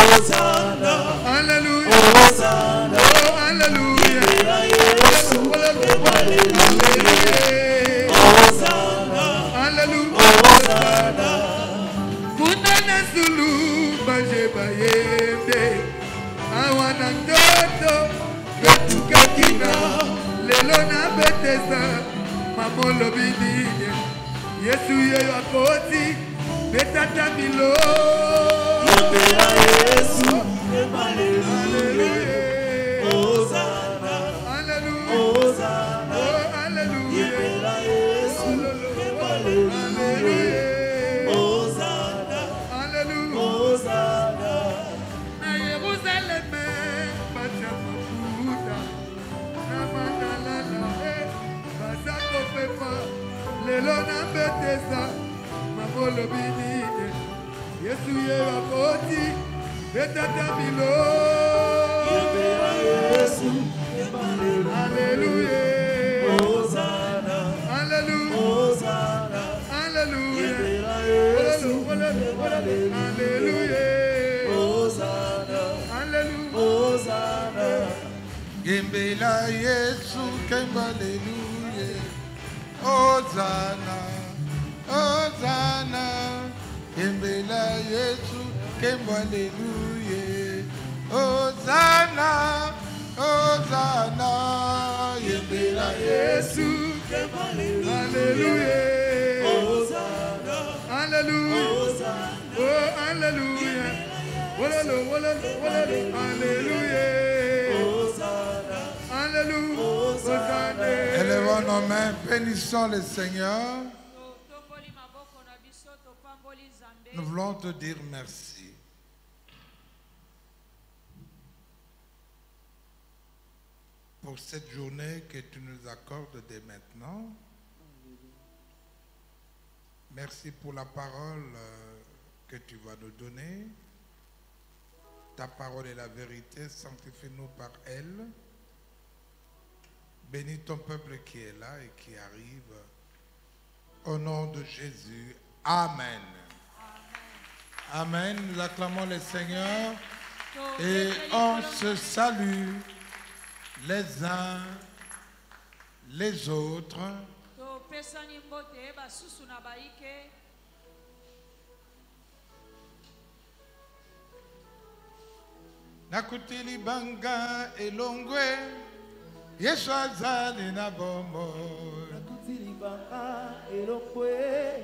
Hosanna, Alléluia. Hosanna, Oh, Alléluia. Hosanna, Alléluia. Hosanna. Kunana Zulu bajebayende. Awana ndoto betukakina. Lelo na betesa. Mamolo binine. Yesu yeyo akoti. Betata milo. Yembela Yesu, Hallelujah, Hosanna, Alléluia. Hosanna, Oh, Alléluia. Yembela Yesu, Alléluia. Hosanna, Alléluia. Hosanna. Na Yerusaleme bacha mafuta na mandalala baza kopepa lelo na betesa mamolo binine Yesu ye wakoti betata bilo Yembela Yesu, Alléluia. Hosanna, Alléluia. Hosanna, Alléluia. Yembela Yesu, Alléluia. Hosanna, Alléluia. Hosanna. Gembela Yesu kemba haleluya. Hosanna, Hosanna. Gembela Yesu kemba haleluya. Hosanna, Hosanna. Gembela Yesu. Alléluia. Hosanna, Alléluia. Hosanna. Oh, Alléluia. Wololo, wololo, wololo. Alléluia. Hosanna, Alléluia. Hosanna. Élevons nos mains, bénissons le Seigneur. Nous voulons te dire merci. Pour cette journée que tu nous accordes dès maintenant. Merci pour la parole que tu vas nous donner. Ta parole est la vérité, sanctifie-nous par elle. Bénis ton peuple qui est là et qui arrive. Au nom de Jésus. Amen. Amen. Nous acclamons le Seigneur et on se salue les uns les autres. Nakutili banga elongwe Yesu azali na bombo. Nakutili banga elongwe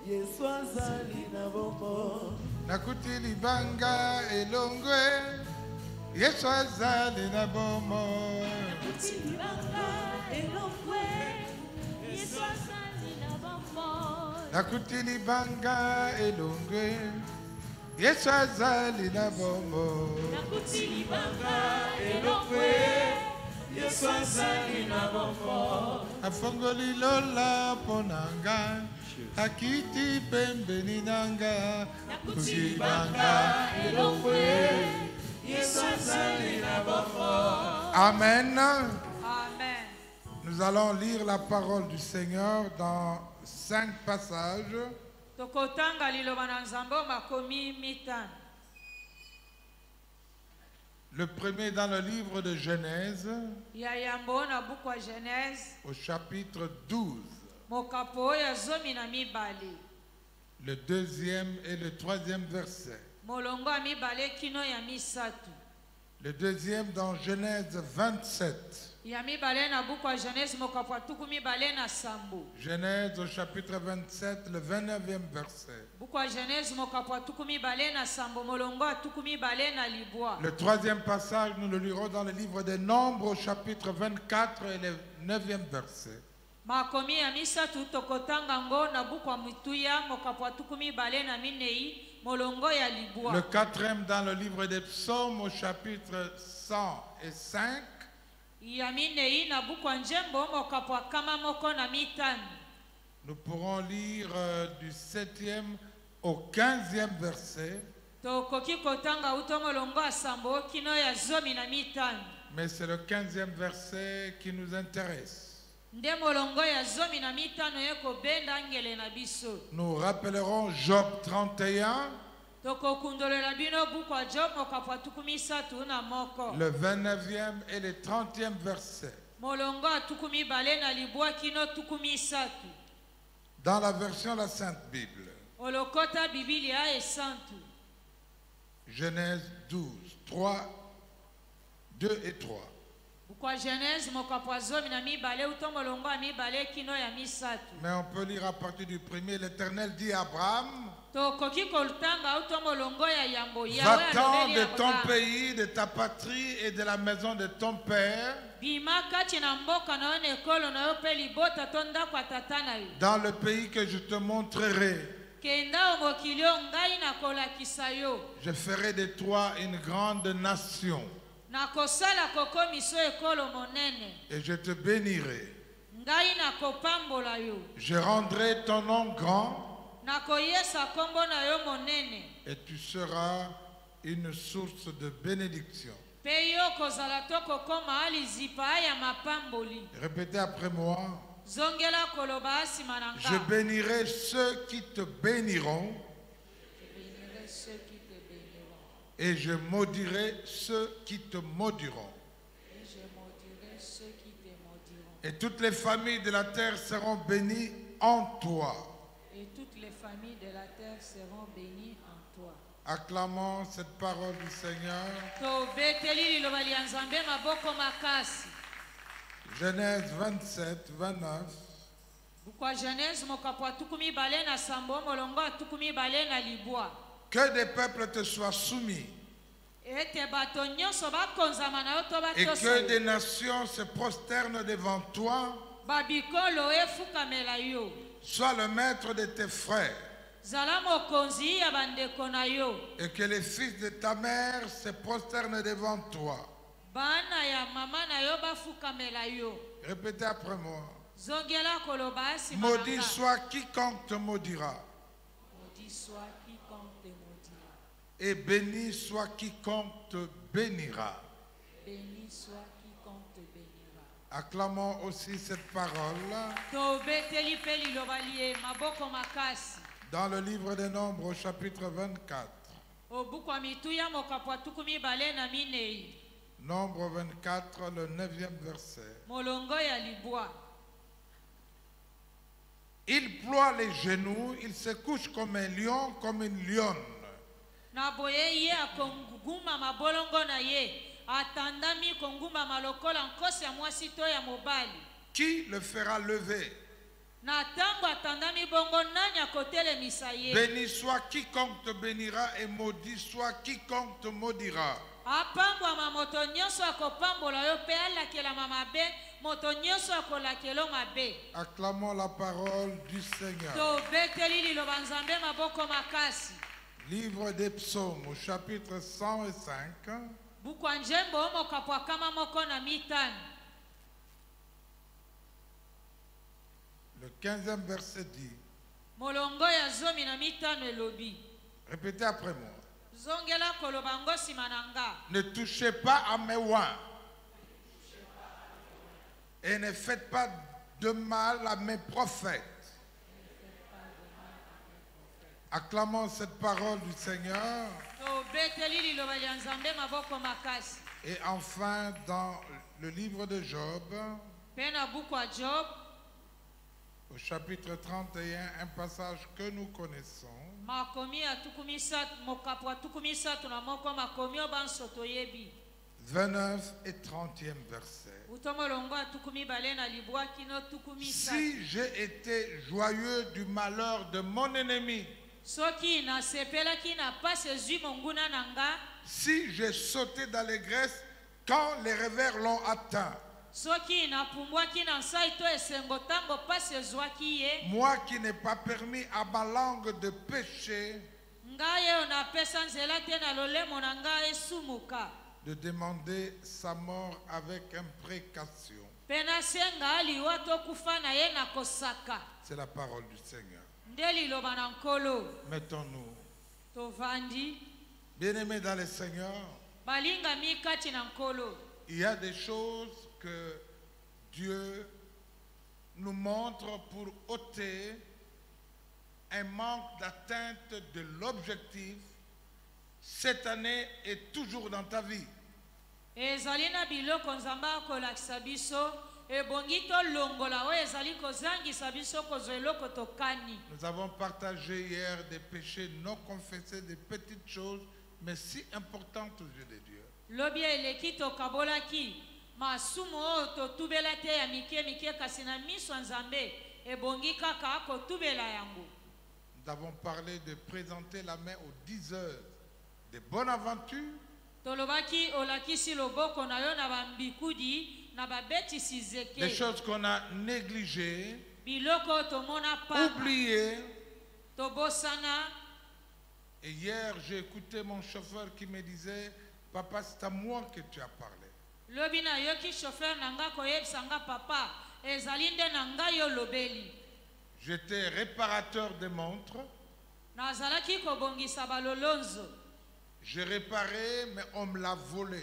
Yesu azali na bombo. Nakutili banga elongwe Yesu azali na bombo. Nakutili banga elongwe Yesu azali na bombo. Nakutili banga elongwe Yesu azali na bombo. Nakutili banga elongwe Yesu azali na bombo. Afongoli lola ponanga akiti pembeni nanga. Nakutili banga elongwe Yesu azali na bombo. Amen. Amen. Nous allons lire la parole du Seigneur dans 5 passages. Tokotanga liloba na Nzambe makomi mitano. Le premier dans le livre de Genèse, Ya yambo na buku ya Genèse, au chapitre 12. mokapo ya zomi na mibale. Le deuxième et le troisième verset. Molongo ya mibale kino ya misatu. Le deuxième dans Genèse 27. Ya mibale na buku ya Genèse mokapo tuku mibale na sambo. Genèse au chapitre 27, le 29e verset. Buku ya Genèse mokapo tuku mibale na sambo molongo tuku mibale na libwa. Le troisième passage, nous le lirons dans le livre des Nombres au chapitre 24 et le 9e verset. Makomi ya misatu tokotanga ngo na buku ya mituya mokapo tuku mibale na minei molongo ya libwa. Le quatrième dans le livre des Psaumes au chapitre 105. Ya minei na buku ya njembo mokapo kama moko na mitano. Nous pourrons lire du 7e au 15e verset. Tokoki kotanga uto molongo ya sambo kino ya zomi na mitano. Mais c'est le 15e verset qui nous intéresse. Nde molongo ya zomi na mitano yeko benda ngele na biso. Nous rappellerons Job 31. tokokundolela bino buku ya Job mokapo ya 31 le 29e et le 30e verset. molongo ya 22 na libwa kino 30. Dans la version de la Sainte Bible, olokota bibilia esantu. Genèse 12, 3, 2 et 3. buku ya Genèse mokapo ya 12 uto molongo ya 2 kino ya 3. Mais on peut lire à partir du premier. L'Éternel dit à Abraham, tokoki kolutanga uto molongo ya yambo va-t'en de ton pays, de ta patrie et de la maison de ton père, bima kati na mboka na yo na ekolo na yo mpe libota to ndako ya tata na yo, dans le pays que je te montrerai. kenda mokili oyo ngai nakolakisa yo. Je ferai de toi une grande nation nakosala kokomisa ekolo monene, et je te bénirai. ngai nakopambola yo, Je rendrai ton nom grand nakoyesa kombo na yo monene, et tu seras une source de bénédiction. mpe yo kozala to kokoma alizipa ya mapamboli. Répétez après moi. zongela koloba asima na Je nga. bénirai ceux qui te béniront Bénirai ceux qui te béniront, et je maudirai ceux qui te maudiront. et je maudirai ceux qui te maudiront, Et toutes les familles de la terre seront bénies en toi. et toutes les familles de la terre seront bénies en toi. Acclamons cette parole du Seigneur. tobeteli liloba lya nzambe maboko makasi. Genèse 27, 29. buku ya Genèse mokapo ya 27 molongo ya 20 na libwa. Que des peuples te soient soumis ete bato nyonso bakonzama na yo to et que batosa des nations se prosternent devant toi. babikolo efukamela yo. Sois le maître de tes frères zala mokonzi ya bandeko na yo. et que les fils de ta mère se prosternent devant toi. bana ya mama na yo bafukamela yo. Répétez après moi. zongela koloba asima na Maudit nga. soit quiconque te maudira Maudit soit quiconque te maudira, et béni soit quiconque te bénira. béni soit quiconque te bénira. Acclamons aussi cette parole tobeteli mpe liloba lie maboko makasi. dans le livre des Nombres au chapitre 24. obuku ya mituya mokapo ya 24. Nombre 24, le 9e verset. molongo ya libwa. Il ploie les genoux, il se couche comme un lion, comme une lionne. na boye ye akonguma mabolongo na ye atandami konguma lokola nkosi ya mwasi to ya mobali. Qui le fera lever? na ntango atandami bongo nani akotelemisa ye. Béni soit quiconque te bénira et maudit soit quiconque te maudira. apambwama moto nyonso akopambola yo mpe alakelama mabe moto nyonso akolakelo mabe. Acclamons la parole du Seigneur. tobeteli liloba nzambe maboko makasi. Livre des psaumes au chapitre 105. buku ya njembo mokapo ya 15. Le 15e verset dit, molongo ya 15 elobi. répétez après moi. zongela koloba ngo nsima na nga. Ne touchez pas à mes oins et ne faites pas de mal à mes prophètes. Acclamons cette parole du Seigneur. tobeteli liloba lya nzambe maboko makasi. Et enfin, dans le livre de Job, mpe na buku ya Job au chapitre 31, un passage que nous connaissons, makomi ya 13 mokapo ya 31 makomi oyo banso toyebi. 29 et 30e verset. uto molongo ya 20 na libwa kino 17. Si j'ai été joyeux du malheur de mon ennemi, soki nasepelaki na pasi ezwi monguna na nga, si j'ai sauté d'allégresse quand les revers l'ont atteint, soki napumbwaki na nsai to esengo ntango pasi ezwaki ye, moi qui n'ai pas permis à ma langue de pécher, ngai oyo napesa nzela te na lolemo na ngai esumuka, de demander sa mort avec imprécation. mpe nasenga aliwa tokufa na ye na kosaka. C'est la parole du Seigneur. nde liloba na nkolo. Mettons-nous. tovandi Bien-aimés dans le Seigneur, balingami kati na nkolo. il y a des choses que Dieu nous montre pour ôter un manque d'atteinte de l'objectif cette année et toujours dans ta vie. ezali na biloko nzambe akolakisa biso ebongi tolongola oyo ezali kozangisa biso kozwa eloko tokani. Nous avons partagé hier des péchés non confessés, des petites choses, mais si importantes aux yeux de Dieu. lobi eleki tokabolaki masumu oyo totubela te ya mike mike kasi na miso ya nzambe ebongi kaka kotubela yango. Nous avons parlé de présenter la main aux 10 heures de bonne aventure. tolobaki olakisi loboko na yo na bambikudi na babetisi zeke. Des choses qu'on a négligées, biloko tomona pa oubliées. tobosana. Et hier, j'ai écouté mon chauffeur qui me disait, papa, c'est à moi que tu as parlé. lobi na yoki chauffeur na nga koyebisa nga papa ezali nde na ngai yo lobeli. J'étais réparateur de montres. nazalaki kobongisa balolonzo J'ai réparé, mais on me l'a volé.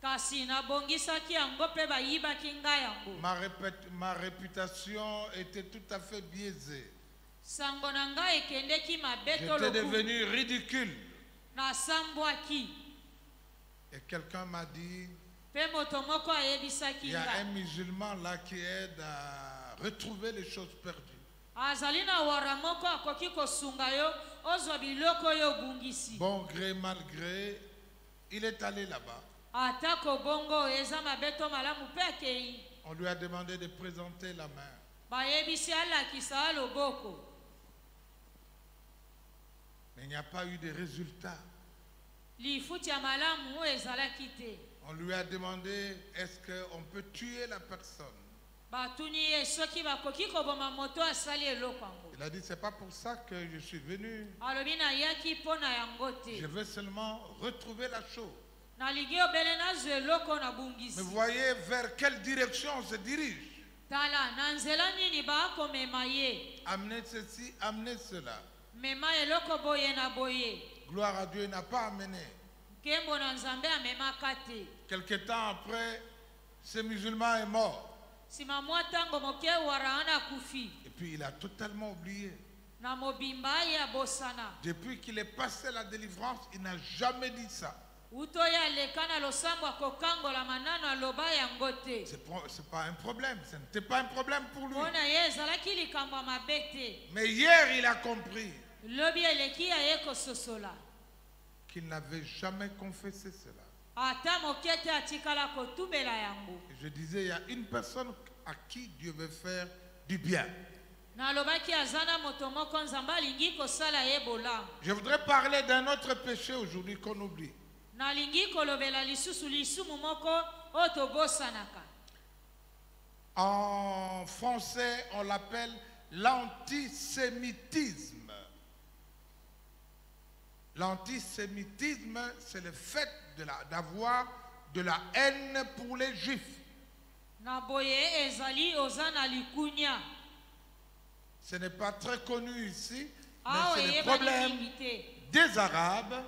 kasi nabongisaki yango mpe bayibaki ngai yango. Ma réputation était tout à fait biaisée. sango na ngai ekendeki mabe J'étais toloku devenu ridicule. nasambwaki Et quelqu'un m'a dit, mpe moto moko il ayebisaki y a un nga musulman là qui aide à retrouver les choses perdues. azali na wara moko akoki kosunga yo ozwa biloko oyo obungisi. Bon gré, mal gré, il est allé là-bas. atako bongo eza mabe to malamu mpe akei On lui a demandé de présenter la main. bayebisi alakisa loboko Mais il n'y a pas eu de résultat. lifuti ya malamu oyo ezalaki te. On lui a demandé, est-ce qu'on peut tuer la personne? batuni ye soki bakoki koboma moto asali eloko yango. Il a dit, c'est pas pour ça que je suis venu. alobi nayaki mpo na yango Je te veux seulement retrouver la chose. nalingi obele nazwa eloko na Mais bungisi. vous voyez vers quelle direction on se dirige. tala na nzela nini baakomema ye. Amener ceci, amener cela. mema eloko boye na boye. Gloire à Dieu, il n'a pas amené. nkembo na nzambe amemaka te. Quelque temps après, ce musulman est mort. nsima mwa ntango moke wara wana akufi Et puis il a totalement oublié. na mobimba ye abosana. Depuis qu'il est passé la délivrance, il n'a jamais dit ça. uto ye aleka na losambo akokangola manano aloba yango te. C'est pas un problème. Ce n'était pas un problème pour lui. mpo na ye ezalaki likambo ya mabe te. Mais hier, il a compris lobi eleki ya ye kososola qu'il n'avait jamais confessé cela. ata moke te atikala kotubela yango. Et je disais, il y a une personne à qui Dieu veut faire du bien. nalobaki aza na moto moko nzambe alingi kosala ye bolamu. Je voudrais parler d'un autre péché aujourd'hui qu'on oublie. nalingi kolobela lisusu lisumu moko oyo tobosanaka. En français, on l'appelle l'antisémitisme. L'antisémitisme, c'est le fait d'avoir de la haine pour les Juifs. na boye ezali oza na likunya. Ce n'est pas très connu ici, mais awa c'est le eyebani problème mingi te. des Arabes,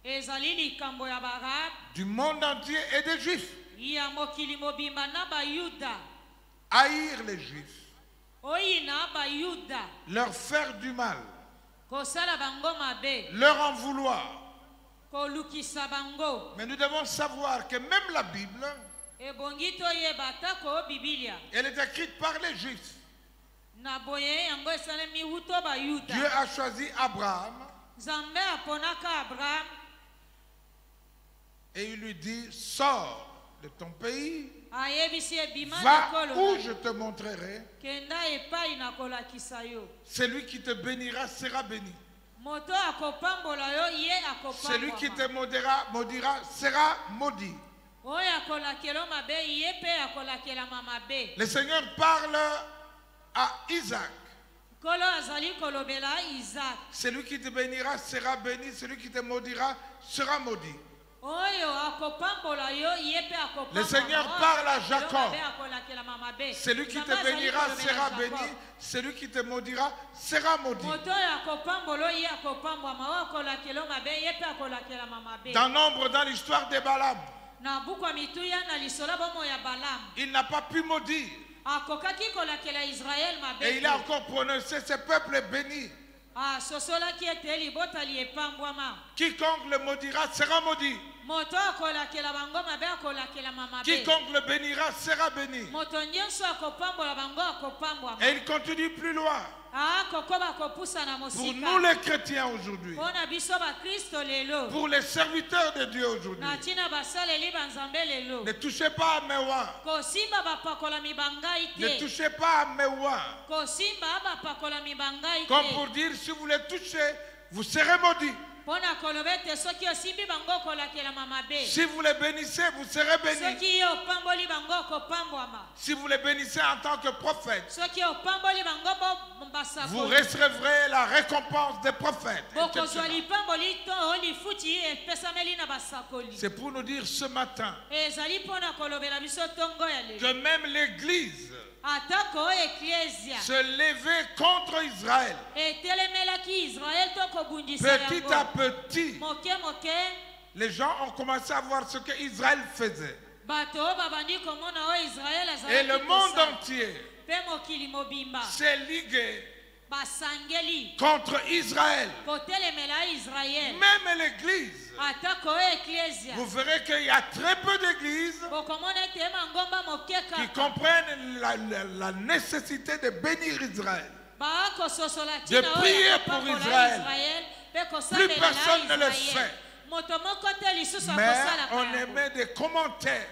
ezali likambo ya barabe du monde entier et des Juifs. ya mokili mobimba na bayuda. Haïr les Juifs, oyina bayuda leur faire du mal, kosala bango mabe leur en vouloir. kolukisa bango. Mais nous devons savoir que même la Bible, ebongi toyeba atako bibilia elle est écrite par les Juifs. na boye yango esalemi wuto bayuda. Dieu a choisi Abraham nzambe aponaka abraham et il lui dit, sors de ton pays, ayebisi ebima va na où kolo je te montrerai. kenda epai na kolakisa yo. Celui qui te bénira sera béni. moto akopambola yo ye Celui qui te akopambola. maudira sera maudit. oyo akolakela mabe ye mpe akolakelama mabe. Le Seigneur parle à Isaac. nkolo azali kolobela isaac. Celui qui te bénira sera béni, celui qui te maudira sera maudit. oyo akopambola yo ye mpe akopambola. Le Seigneur parle à Jacob. akolakelama mabe. Celui qui te Nzambe azali bénira kolobela sera Jacob. béni, celui qui te maudira sera maudit. moto oyo akopambola ye akopambwama oyo akolakela mabe ye mpe akolakelama mabe. Dans nombre dans l'histoire de Balaam, na buku ya mituya na lisola bomo ya balamu il n'a pas pu maudire. akokaki kolakela israel mabe Et il te. a encore prononcé, ce peuple est béni. asosolaki ete libotali epambwama. Quiconque le maudira sera maudit. Moto akolakela bango mabe akolakela mabe. Quiconque le bénira sera béni. Moto nyonso akopambola bango akopambwama. Et il continue plus loin. Kokoba kopusa na Pour mosika. nous les chrétiens aujourd'hui, Pona biso ba Kristo lelo. pour les serviteurs de Dieu aujourd'hui, Na tina basaleli banzambe lelo. ne touchez pas à Mewa. Kosimba bapakola mibanga ite. Ne touchez pas à Mewa. Kosimba bapakola mibanga ite. Comme pour dire, si vous les touchez, vous serez maudits. Pona kolobete soki osimbi bango kolakela mamabe. Si vous les bénissez, vous serez bénis. Soki opamboli bango kopambwama. Si vous les bénissez en tant que prophète, Soki opamboli bango bo basako. vous recevrez la récompense des prophètes. Bokozwa lipamboli to olifuti epesameli na basakoli. C'est pour nous dire ce matin Ezali pona kolobela biso tongo ya lelo. que même l'Église Atako eklesia. se levait contre Israël. Etelemelaki Israël to kobundisa Petit yango. à petit, Moke moke. les gens ont commencé à voir ce que Israël faisait. Bato babandi komona o Israël azali. Et le monde entier Pe mokili mobimba. s'est ligué Basangeli. contre Israël. Kotelemela Israël. Même l'Église. Atako eklesia. Vous verrez qu'il y a très peu d'églises Bokomona ete mangomba mokeka. qui comprennent la nécessité de bénir Israël. Baako sosola De tina oyo prier akopambola pour Israël. Pe Plus kosambela personne ne le Israël. fait. Moto moko te lisusu Mais akosalaka on yango. émet des commentaires.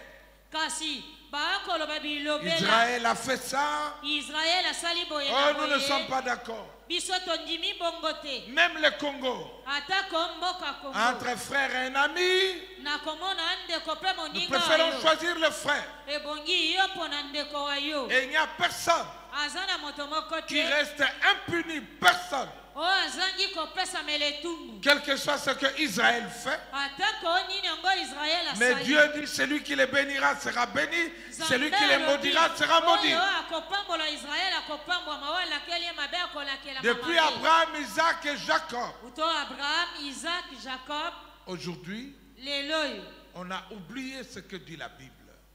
Kasi baakoloba bilobela. Israël a fait ça. Israël asali boye Oh, na nous ne boye. sommes pas d'accord. Biso tondimi bongo te. Même le Congo, Atako mboka Kongo. entre frère et un ami, Nakomona ndeko pe nous moninga préférons wayo. choisir le frère. Ebongi yo pona ndeko wayo. Et il n'y a personne Azana moto moko qui te. reste impuni. Personne. O azangi kopesa meletungu. Quel que soit ce que Israël fait. Atako nini yango Israël Mais asali. Dieu dit, celui qui les bénira sera béni, celui qui les maudira sera maudit. Oyo akopambola Israël akopambwa mawala kele mabe akolakela Depuis mamabe. Abraham, Isaac et Jacob. Uto Abraham, Isaac, Jacob, Aujourd'hui, leloyo. on a oublié ce que dit la Bible.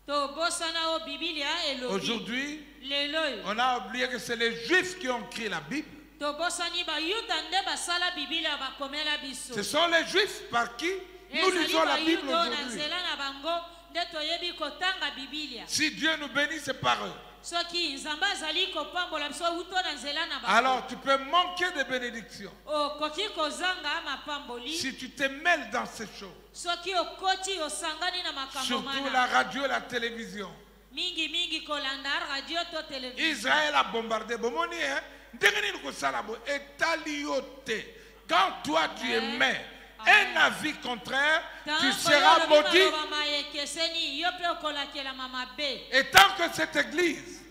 To bosana o Biblia elobi. Aujourd'hui, Leloyo. on a oublié que c'est les Juifs qui ont écrit la Bible. To bosani ba yuda nde basala Biblia bakomela biso. Ce sont les Juifs par qui nous lisons la Bible na aujourd'hui. nzela na bango nde toyebi kotanga Biblia. Si Dieu nous bénit, c'est par eux. Soki nzambe azali kopambola biso uto na nzela na bango. Alors tu peux manquer de bénédiction Okoki kozanga mapamboli. si tu te mêles dans ces choses. Soki okoti osangani na makambo Surtout mana. la radio et la télévision. Mingi mingi kolanda radio to télévision. Israël a bombardé. Bomoni, hein? Quand toi tu émets un avis contraire, tu seras maudit. Et tant que cette église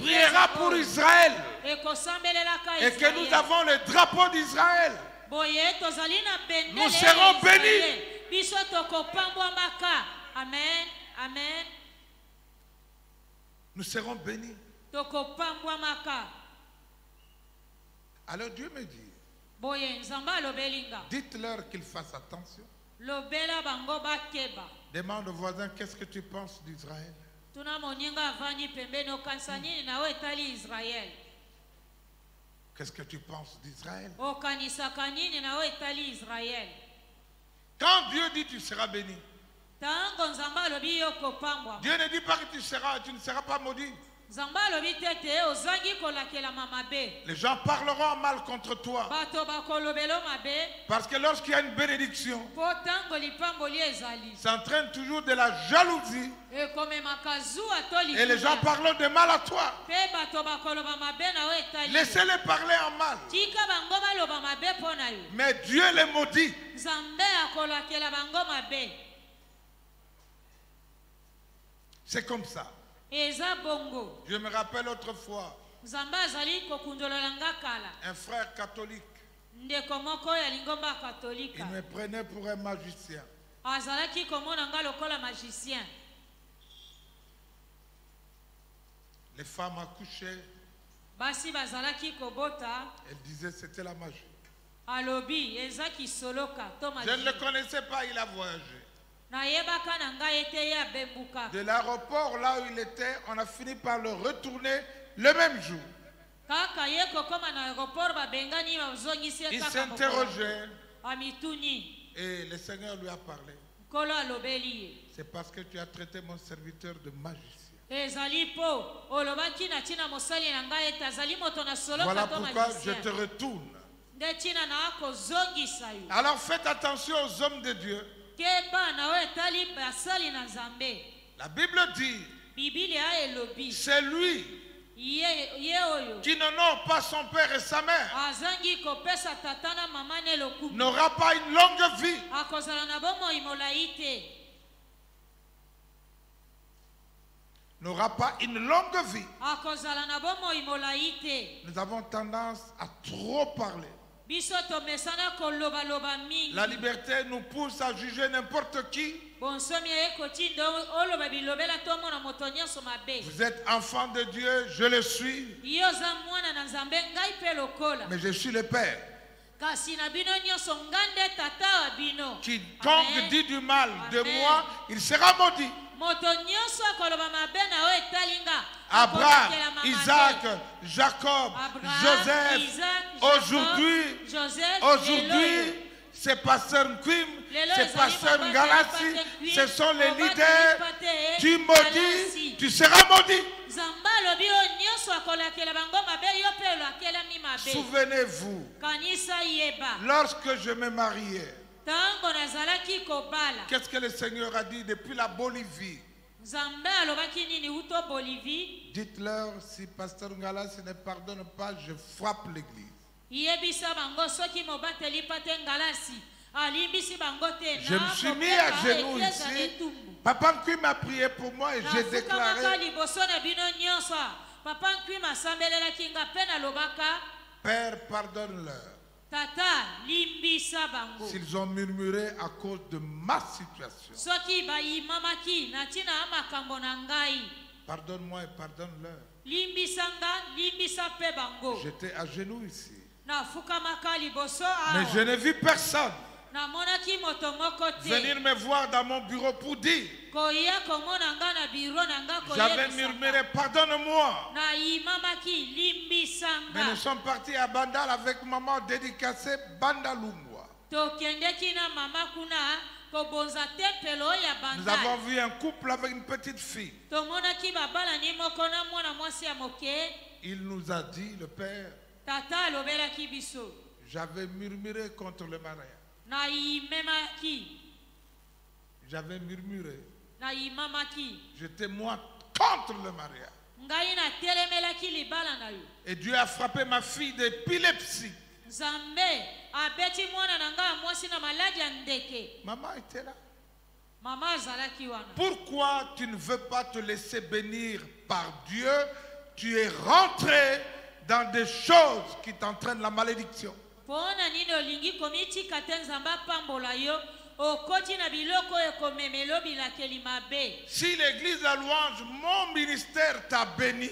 priera pour Israël et que nous avons le drapeau d'Israël, nous serons bénis. Amen. Amen. Nous serons bénis. Alors Dieu me dit, dites-leur qu'ils fassent attention. Demande au voisin, qu'est-ce que tu penses d'Israël? Qu'est-ce que tu penses d'Israël? Quand Dieu dit tu seras béni, Dieu ne dit pas que tu ne seras pas maudit. Les gens parleront mal contre toi. Parce que lorsqu'il y a une bénédiction, ça entraîne toujours de la jalousie. Et les gens parlent de mal à toi. Laissez-les parler en mal. Mais Dieu les maudit. C'est comme ça. Je me rappelle autrefois, un frère catholique, il me prenait pour un magicien. Les femmes accouchaient, elles disaient c'était la magie. Je ne le connaissais pas, il a voyagé. De l'aéroport là où il était, on a fini par le retourner le même jour. kaka ye kokoma na aéroport babengani bazongisi Il kaka s'interrogeait amituni et le Seigneur lui a parlé. nkolo alobeli ye C'est parce que tu as traité mon serviteur de magicien. ezali mpo olobaki na ntina mosali na ngai ete azali moto na soloka Voilà to pourquoi je magicien te retourne. nde ntina na akozongisa yo Alors faites attention aux hommes de Dieu. ke bana oyo etali basali na nzambe La Bible dit, bibilia elobi c'est lui ye oyo qui n'honore pas son père et sa mère azangi kopesa tata na mama ne lokumu n'aura pas une longue vie. akozala na bomoi molai te N'aura pas une longue vie. akozala na bomoi molai te Nous avons tendance à trop parler. biso tomesana kolobaloba mingi La liberté nous pousse à juger n'importe qui. bonsomi ekotinda oloba bilobela tomona moto nyonso mabe Vous êtes enfant de Dieu, je le suis, yo oza mwana na nzambe ngai mpe lokola mais je suis le Père. kasi na bino nyonso nga nde tata wa bino Quiconque Amen. dit du mal de Amen. moi, il sera maudit. moto nyonso akoloba mabe na oyo etali nga Abraham, akolakela mama Isaac, te. Jacob, Abraham, Joseph. Isaac, Aujourd'hui, Jacob, Joseph, Aujourd'hui, c'est Pasteur Nkwim, Lelo c'est ezali Pasteur Mabate, Ngalassi, Mabate Nkwim, ce sont les Mabate, leaders. Mabate, Tu Ngalassi. maudis, tu seras maudit. nzambe alobi oyo nyonso akolakela bango mabe yo mpe olakelami mabe Souvenez-vous, kanisa yeba lorsque je me mariais, ntango nazalaki kobala qu'est-ce que le Seigneur a dit depuis la Bolivie? nzambe alobaki nini uto bolivie Dites-leur, si Pasteur Ngalassi ne pardonne pas, je frappe l'église. yebisa bango soki mobateli mpa te ngalasi alimbisi bango te Je me suis mis à genoux eklesa ici. etumbu Papa Nkwim a prié pour moi et j'ai nafukamaka déclaré, liboso na bino nyonso papa nkwima asambelelaki nga mpe nalobaka Père, pardonne-leur tata limbisa bango s'ils ont murmuré à cause de ma situation. soki bayimamaki na ntina ya makambo na ngai Pardonne-moi et pardonne-leur. limbisa nga limbisa mpe bango J'étais à genoux ici. nafukamaka liboso Mais je awa n'ai vu personne namonaki moto moko venir te me voir dans mon bureau pour dire, koya komona nga na biro na nga j'avais koyebisaka murmuré, pardonne-moi. nayimamaki limbisa Mais nous nga sommes partis à Bandal avec maman dédicacée Bandalungwa. tokendeki na mama kuna kobonza tempelo oyo ya Nous bandai avons vu un couple avec une petite fille. tomonaki babalani moko na mwana mwasi ya moke Il nous a dit, le père, tata alobelaki biso j'avais murmuré contre le mariage. nayimemaki J'avais murmuré. nayimamaki J'étais moi contre le mariage. ngai natelemelaki libala na yo Et Dieu a frappé ma fille d'épilepsie. nzambe abeti mwana na ngai ya mwasi na maladi ya ndeke Maman était là. mama azalaki wana Pourquoi tu ne veux pas te laisser bénir par Dieu? Tu es rentré dans des choses qui t'entraînent la malédiction. mpona nini olingi komitika te nzambe apambola yo okoti na biloko oyo ekomemela obilakeli mabe Si l'église à louange, mon ministère t'a béni.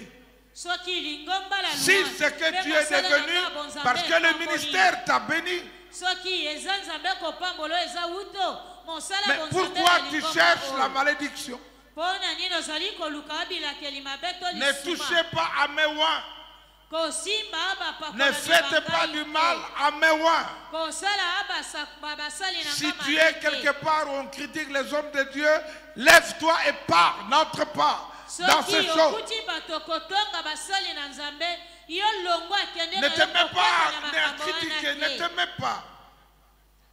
soki lingo mbala Si c'est que tu es devenu, parce que le ministère t'a béni. soki eza nzambe kopambola oyo eza wuto mosala Mais pourquoi tu cherches la malédiction? mpona nini ozali koluka obilakeli mabe to Ne touchez pas à mes oins. kosimba Ne faites pas du mal à mes oins. kosala basali na Si tu es quelque part où on critique les hommes de Dieu, lève-toi et pars, n'entre pas dans ces soki choses. okuti bato kotonga basali na nzambe yo longo akende Ne na te yo mets kokota pas na à makambo critiquer, wana ne te. te mets pas.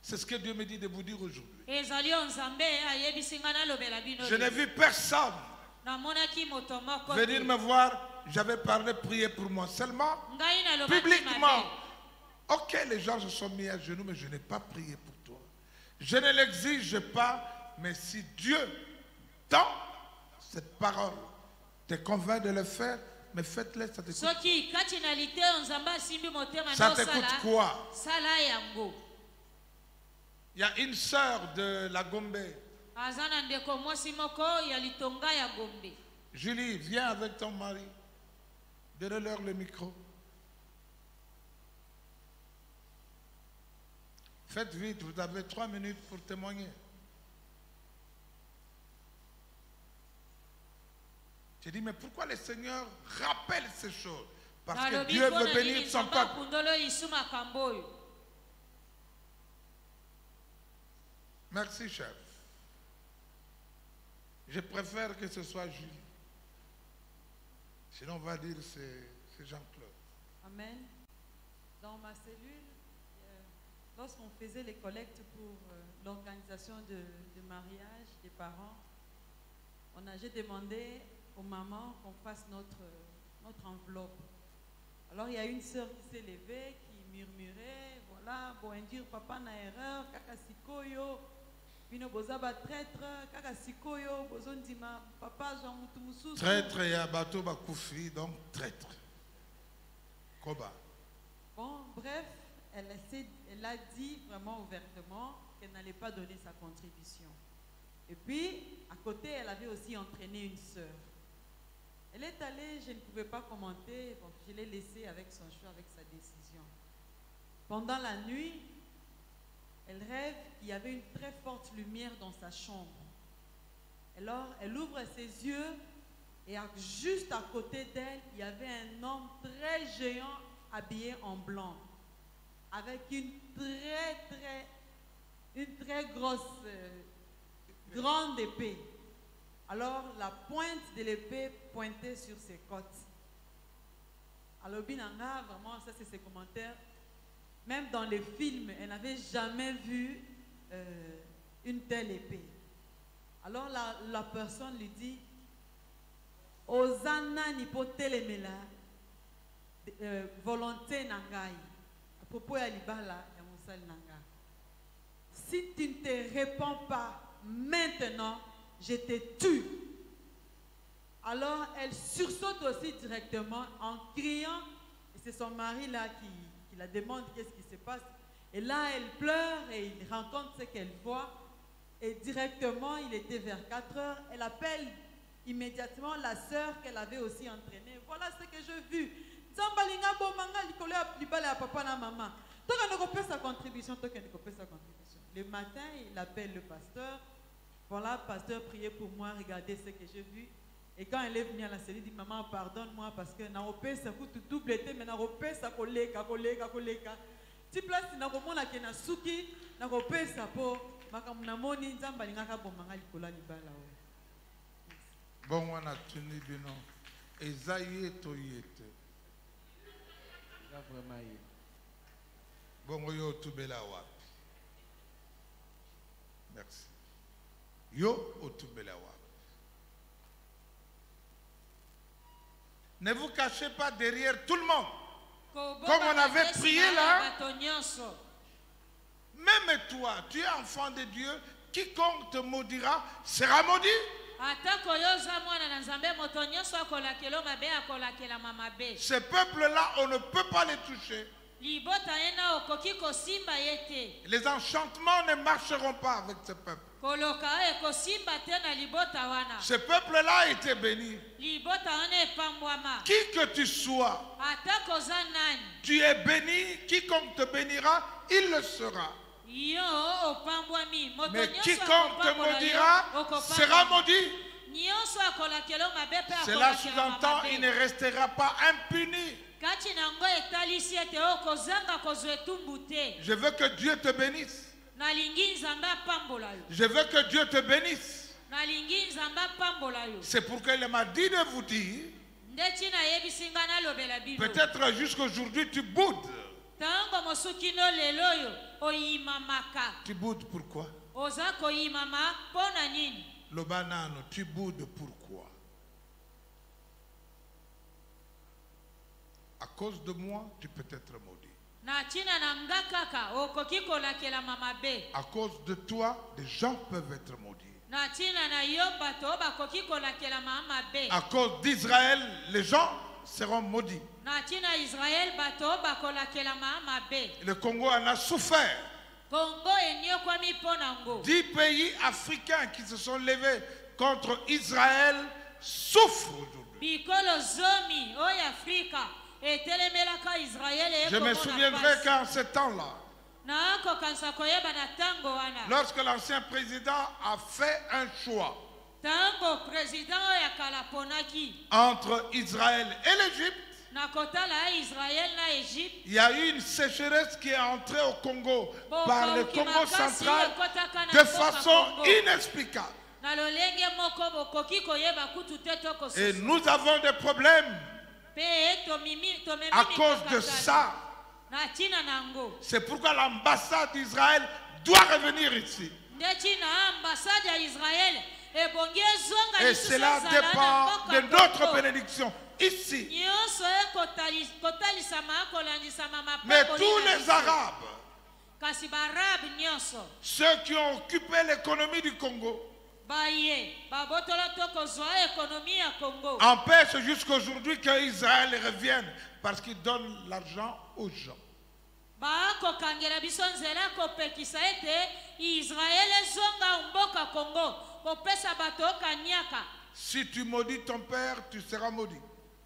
C'est ce que Dieu me dit de vous dire aujourd'hui. ezali oyo nzambe ayebisi nga nalobela bino Je n'ai vu personne namonaki moto moko venir te. me voir. J'avais parlé, prier pour moi seulement, ngai nalobaki publiquement. mabe Ok, les gens se sont mis à genoux, mais je n'ai pas prié pour toi. Je ne l'exige pas, mais si Dieu, dans cette parole, te convainc de le faire, mais faites-le, ça te coûte. soki kati na lite oyo nzambe asimbi motema Ça te coûte quoi? sala yango Il y a une sœur de la Gombe. aza na ndeko mwasi moko ya litonga ya gombe Julie, viens avec ton mari. Donnez-leur le micro. Faites vite, vous avez 3 minutes pour témoigner. J'ai dit, mais pourquoi le Seigneur rappelle ces choses? Parce que Dieu veut bénir son peuple. Merci, chef. Je préfère que ce soit Julie. Sinon, on va dire c'est Jean-Claude. Amen. Dans ma cellule, lorsqu'on faisait les collectes pour l'organisation de mariage des parents, j'ai demandé aux mamans qu'on fasse notre enveloppe. Alors il y a une sœur qui s'est levée, qui murmurait, voilà, bon dire papa n'a erreur, kaka sikoyo, bino bozaba traître, kaka sikoyo, bozondima papa Jean Mutumusou. Traître ya bateau bakoufi, donc traître. Koba. Bon, bref, elle a dit vraiment ouvertement qu'elle n'allait pas donner sa contribution. Et puis, à côté, elle avait aussi entraîné une sœur. Elle est allée, je ne pouvais pas commenter, bon, je l'ai laissée avec son choix, avec sa décision. Pendant la nuit, elle rêve qu'il y avait une très forte lumière dans sa chambre. Alors, elle ouvre ses yeux et juste à côté d'elle, il y avait un homme très géant habillé en blanc, avec une très grosse, grande épée. Alors, la pointe de l'épée pointait sur ses côtes. Alors, Binanga, vraiment, ça c'est ses commentaires. Même dans les films, elle n'avait jamais vu une telle épée. Alors, la personne lui dit, Ozana nipotelemela, volonté nangai. À propos de l'ibala, nanga. Si tu ne te réponds pas maintenant, je te tue. Alors elle sursaute aussi directement en criant, et c'est son mari là qui la demande qu'est-ce qui se passe. Et là elle pleure et il rencontre ce qu'elle voit. Et directement, il était vers 4 heures, elle appelle immédiatement la sœur qu'elle avait aussi entraînée. Voilà ce que j'ai vu. Sa contribution. Le matin, il appelle le pasteur. Voilà, pasteur, priez pour moi, regardez ce que j'ai vu. Et quand elle est venue à la cellule, il dit, maman, pardonne-moi parce que ça coûte tout double été, mais ça kolega. Si place, na komona ke na suki, na kopesa po, makamnamoni nzamba lingaka bomanga likola libala. Bon, on a tenu du nom. Esaïe Toyete. Bon, yo tubela wapi. Merci. Yo otubela wapi. Ne vous cachez pas derrière tout le monde. Comme on avait prié là. Même toi, tu es enfant de Dieu. Quiconque te maudira sera maudit. Ces peuples-là, on ne peut pas les toucher. Les enchantements ne marcheront pas avec ce peuple. Ce peuple-là était béni. Qui que tu sois, tu es béni. Quiconque te bénira, il le sera. Mais quiconque te maudira sera maudit. Cela sous-entend il ne restera pas impuni. Je veux que Dieu te bénisse. Je veux que Dieu te bénisse. C'est pourquoi il m'a dit de vous dire, peut-être jusqu'aujourd'hui tu boudes. Tu boudes pourquoi? Le banane, tu boudes pourquoi? À cause de moi, tu peux être maudit. À cause de toi, des gens peuvent être maudits. À cause d'Israël, les gens seront maudits. Le Congo en a souffert. 10 pays africains qui se sont levés contre Israël souffrent aujourd'hui. Je me souviendrai qu'en ce temps-là, lorsque l'ancien président a fait un choix entre Israël et l'Égypte, na kotala Israël na Égypte. Il y a eu une sécheresse qui est entrée au Congo par le Bokauki Congo makasi central ekotaka na de mboka façon Congo. inexplicable. Na lolenge moko bokoki koyeba kutu te to Et kosusu. nous avons des problèmes Pe tomemi à cause de ça. na tina nango. C'est pourquoi l'ambassade d'Israël doit revenir ici. Ndeti na ambassade ya Israël ebongi ezonga Et lisusu cela ezala na dépend mboka de notre Congo. bénédiction ici. Nyonso ekotalisama kolandisama Mais mapekoli tous na les biso. Arabes, Kasi barabe nyonso ceux qui ont occupé l'économie du Congo, baye babotola to kozwa ekonomi ya Congo. empêchent jusqu'aujourd'hui qu'Israël revienne parce qu'ils donnent l'argent aux gens. Bakokangela biso nzela kopekisa ete Israel ezonga mboka Congo kopesa bato kanyaka. Si tu maudis ton père, tu seras maudit.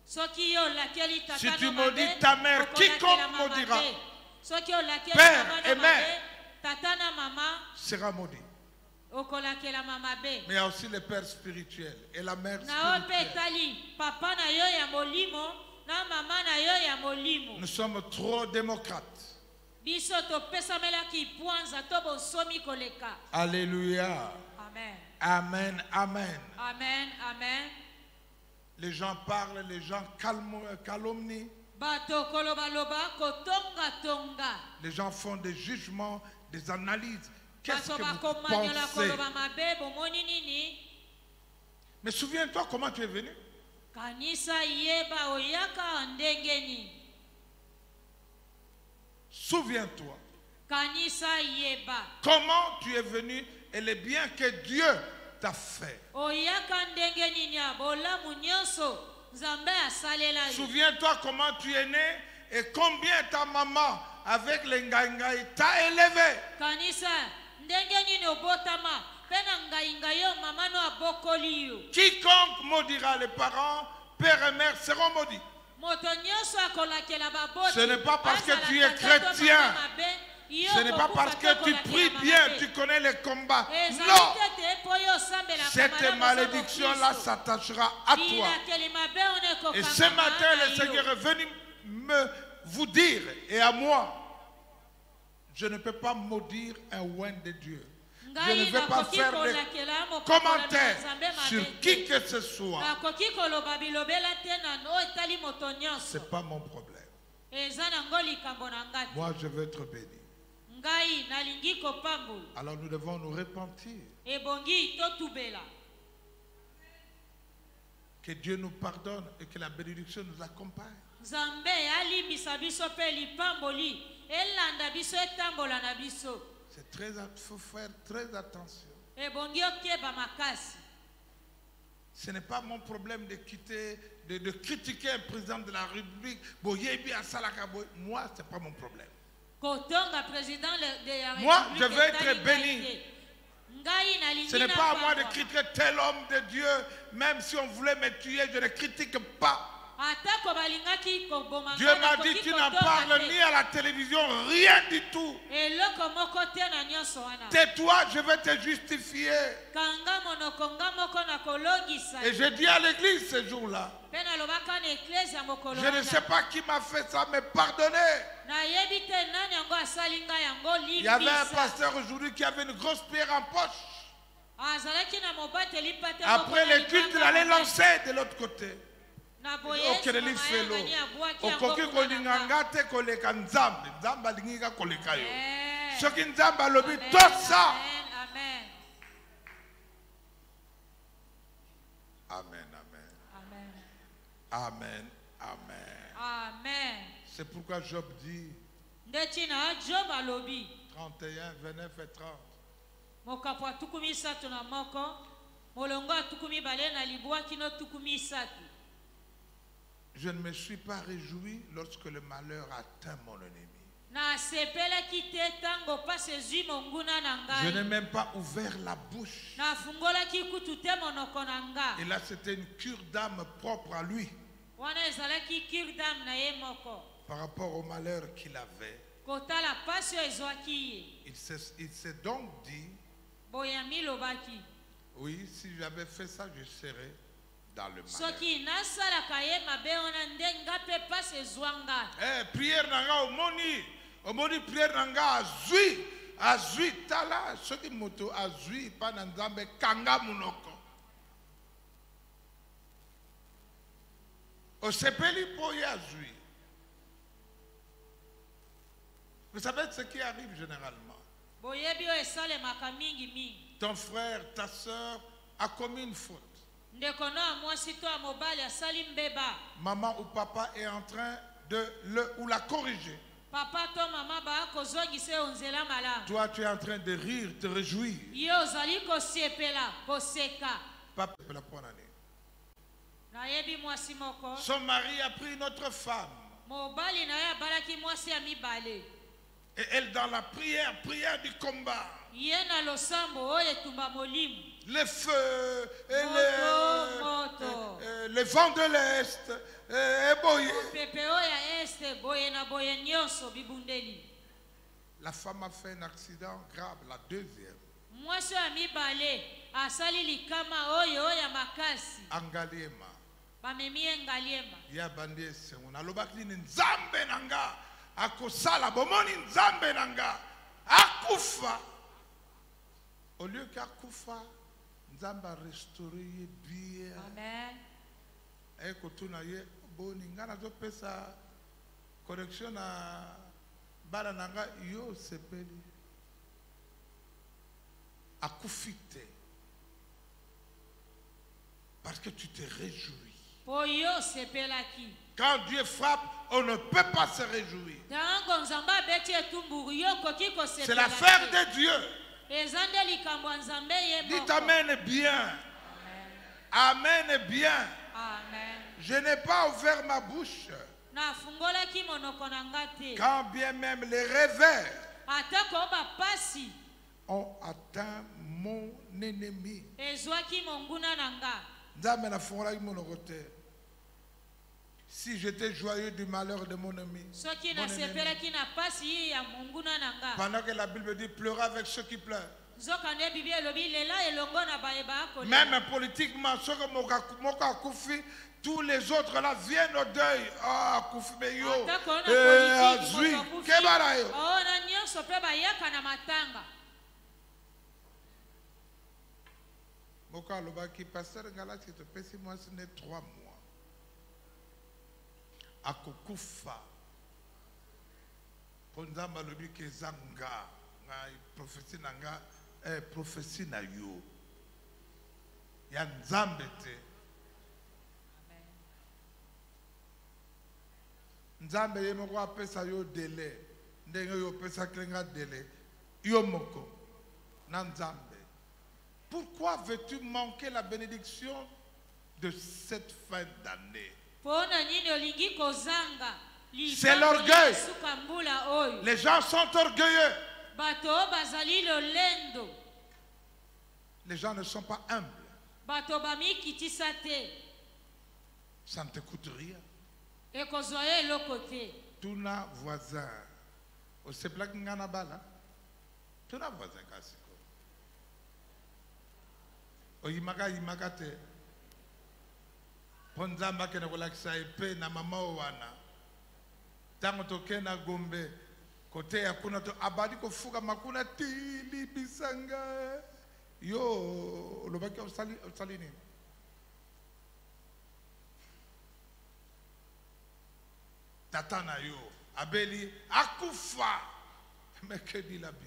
Soki yo lakeli tata Si na tu mabe, maudis ta mère, okolakela quiconque mama maudira, mabe. Soki yo lakeli père mama et na mère, mabe, tata na mama Sera maudit. okolakela mama be. Mais il y a aussi le père spirituel et la mère Na ope spirituelle. tali papa na yo ya molimo na mama na yo ya molimo. Nous sommes trop démocrates. Biso topesamelaki pwanza to bosomi koleka. Alléluia. Amen. Amen. Amen. Amen. Amen. Les gens parlent, les gens calomnient. Bato kolobaloba kotonga tonga. Les gens font des jugements, des analyses. Qu'est-ce Bato que vous bakomanyola pensez? koloba mabe bomoni nini? Mais souviens-toi comment tu es venu. Kanisa yeba oyaka ndengeni. Souviens-toi Kanisa yeba. comment tu es venu et les biens que Dieu t'a fait. Oyaka ndengeni nya bolamu nyonso Nzambe asalela yo. Souviens-toi comment tu es né et combien ta maman avec les ngangai t'a élevé. Kanisa ndengeni ni obotama pena ngainga yo mama no abokoli yo. Quiconque maudira les parents, père et mère seront maudits. Moto nyonso akolakela baboti. Ce n'est pas parce que azala tu es tata to chrétien. mama mabe, yo Ce n'est pas kokufa parce to que tu kolakela pries mama bien, mabe. tu connais les combats. Ezali Non, tete po yo osambela cette kamala malédiction-là boza s'attachera à toi. Bilakeli mabe one Et kokanga ce matin, na le yo. Seigneur est venu vous dire et à moi, je ne peux pas maudire un oint de Dieu. Je ne Ngai vais pas nakoki faire de kolakela mokobola na commentaires Nzambe mabe sur te. qui que ce soit. Nakoki koloba bilobela te na no etali moto nyonso. C'est pas mon problème. Eza nango likambo na nga te. Moi, je veux être béni. Ngai nalingi kopambola. Alors nous devons nous repentir. Ebongi totubela. Que Dieu nous pardonne et que la bénédiction nous accompagne. Nzambe alimbisa biso pe lipamboli elanda biso etambola na biso. Il faut faire très attention. Ebongi okeba makasi. Ce n'est pas mon problème de quitter, de critiquer un président de la République. Moi, ce n'est pas mon problème. Kotonga président de la Moi, République je veux être etali béni. ngai te. Ngai nalingi Ce n'est pas à moi de napambwa. critiquer tel homme de Dieu. Même si on voulait me tuer, je ne critique pas. Atako balingaki koboma Dieu ngai m'a nakoki dit, tu kotonga n'en parles te. ni à la télévision, rien du tout. Eloko moko te na nyonso wana. Tais-toi, je vais te justifier. Kanga monoko nga moko na kolongisa. Et je dis à l'église ce jour-là, Pe nalobaka na eklese ya mokolo je ne wana. sais pas qui m'a fait ça, mais pardonnez. Nayebi te nani yango asali ngai yango Il y avait un limbisa. pasteur aujourd'hui qui avait une grosse pierre en poche. Azalaki na mobateli pate Après les cultes, il allait lancer de l'autre côté. na boye Okeleli felo. Okoki kolinganga te koleka nzambe. Nzambe alingi ka koleka yo. Soki nzambe alobi tosa. Amen. Amen, amen. Amen. Amen, amen. Amen. C'est pourquoi Job dit Ndeti na Job alobi 31, 29 et 30. mokapo atukumi sato na moko molongo atukumi bale na libwa kino tukumi sato. Je ne me suis pas réjoui lorsque le malheur atteint mon ennemi. Na sepelaki te tango pasi ezwi monguna na Je ngai. n'ai même pas ouvert la bouche. Nafungolaki kutu te monoko na nga. Et là, c'était une cure d'âme propre à lui Wana ezalaki kirdam na ye moko. par rapport au malheur qu'il avait. Kotala pasi oyo ezwaki ye. Il s'est donc dit, Boyami lobaki. oui, si j'avais fait ça, je serais. dans le malheur. soki nasalaka ye mabe wana nde nga mpe pasi ezwanga. Prière nanga omoni prière nanga azui tala soki moto azui pa na nzambe kanga munoko. Osepeli po ye azui. Vous savez ce qui arrive généralement. boyebi oyo esalemaka mingi. Ton frère, ta soeur a commis une faute. ndeko no ya mwasi to ya mobali asali mbeba. Maman ou papa est en train de la corriger. papa to mama baya kozongisa yo nzela malamu. Toi, tu es en train de rire, te réjouir. ye ozali kosepela koseka. Papa, la prendre année. nayebi mwasi moko. Son mari a pris une autre femme. mobali na ye abalaki mwasi ya mibale. Et elle dans la prière du combat. ye na losambo oyo etumba molimo. Les feux, et moto. les vents de l'Est, eboye. pepe oyo ya este boye na boye nyonso bibundeli. La femme a fait un accident grave, la deuxième. mwasi ya mibale asali likama oyo ya makasi. Angaliema. bamemi ye ngaliema. Ya bandi esengo. Nalobaki nini nzambe nanga. Akosala bomoni nzambe nanga. Akufa. Au lieu qu'akufa, nzambe a restauré ye bien. amen. Ekotuna ye boni ngana zo pesa correction na bala nanga yo sepeli. Akufite. Parce que tu te réjouis. po yo sepelaki. Quand Dieu frappe, on ne peut pas se réjouir. ntango nzambe abeti etumburu yo koki kosepela. C'est l'affaire de Dieu. eza nde likambo ya nzambe ye moko. Dites Amen bien. Amen bien. amen. Je n'ai pas ouvert ma bouche. nafungolaki monoko na nga te. Quand bien même les revers atako bapasi ont atteint mon ennemi. ezwaki monguna na nga. Nzambe nafungolaki monoko te. Si j'étais joyeux du malheur de mon ennemi. soki Mon ennemi. nasepelaki na pasi ya monguna na nga. Pendant que la Bible dit pleurer avec ceux qui pleurent. nzoka nde bibi elobi lela elongo na bayeba akolela. Même politiquement, ceux qui moko akufi, tous les autres là viennent au deuil. Ah, akufi beyo. atako na politiki Azui. moto akufi. Kebala yo. aona nyonso mpe bayaka na matanga. Moko alobaki pasteur ngala si te pesi moi ce n'est 3 mois. Akokufa. Ponzamba lobi ke zanga. Ngai prophétie nanga prophétie na yo. Ya nzambe te. Nzambe ye moko apesa yo délai. Ndenge yo pesa klenga délai. Yo moko. Na nzambe. Pourquoi veux-tu manquer la bénédiction de cette fin d'année? pona nini olingi kozanga. C'est l'orgueil. suka mbula oyo. Les gens sont orgueilleux. bato oyo bazali lolendo. Les gens ne sont pas humbles. bato bamikitisa te. Ça ne te coûte rien. ekozwa yo eloko te. Tuna voisin. Osepelaki nga na bala. Tuna voisin kasi. Oyimaka te. Ponzamba kene kolakisa epe na mama wana. Tango toke na Gombe. Kote ya kuna to abadi kofuka makuna tili bisanga. Yo lobaki osali nini? Tata na yo abeli akufa. Mais que dit la Bible?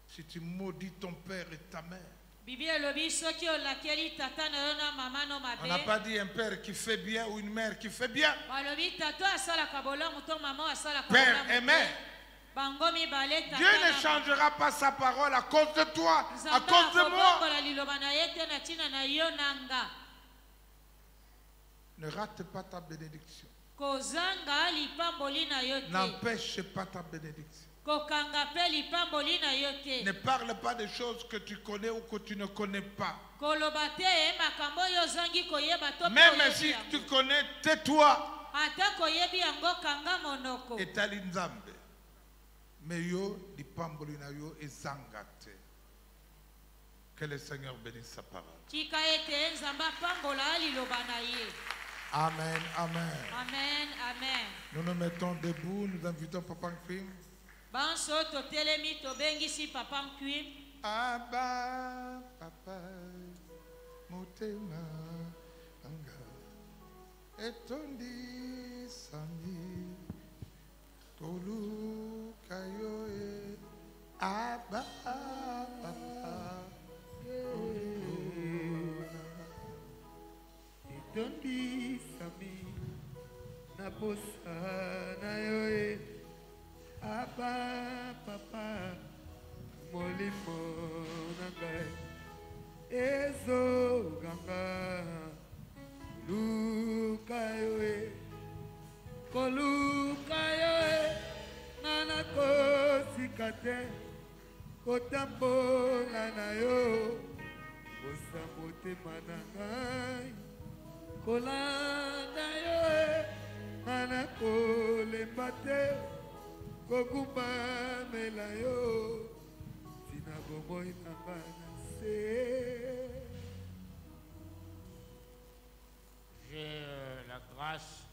Si tu maudis ton père et ta mère. bibi elobi soki olakeli tata na yo na mama no On n'a mabe. pas dit un père qui fait bien ou une mère qui fait bien. balobi tata asalaka bolamu to mama oyo asalaka Père bolamu et te. mère. bango mibale tata Dieu ne na changera pas sa parole à cause de toi, à Nzambe cause de moi. akobongola liloba na ye te na ntina na yo na nga. Ne rate pas ta bénédiction. kozanga lipamboli na yo te. N'empêche pas ta bénédiction. kokanga mpe lipamboli na yo te. Ne parle pas des choses que tu connais ou que tu ne connais pas. koloba te makambo oyo ozangi koyeba to mpe Même oyebi si yango. tu connais, tais-toi. ata koyebi yango kanga monoko. Etali nzambe. Mais yo, lipamboli na yo ezanga te. Que le Seigneur bénisse sa parole. tika ete nzambe apambola liloba na ye. Amen, amen. Amen, amen. Nous nous mettons debout, nous invitons Papa Nkwim. Banso totelemi tobengisi papa Nkwim. Abba, Papa, Motema, Anga, Etondi, Sami, Tolu, Kayoe, Abba, Papa, Etondi sami na posa na yo e Abba papa molimo na ngai ezo ganga luka yo e koluka yo e nana kosika te kotambola na yo kosa motema na ngai kolanda yo e nana kolemba te kokumbamela yo tina bomoi na ngai na se. J'ai la grâce,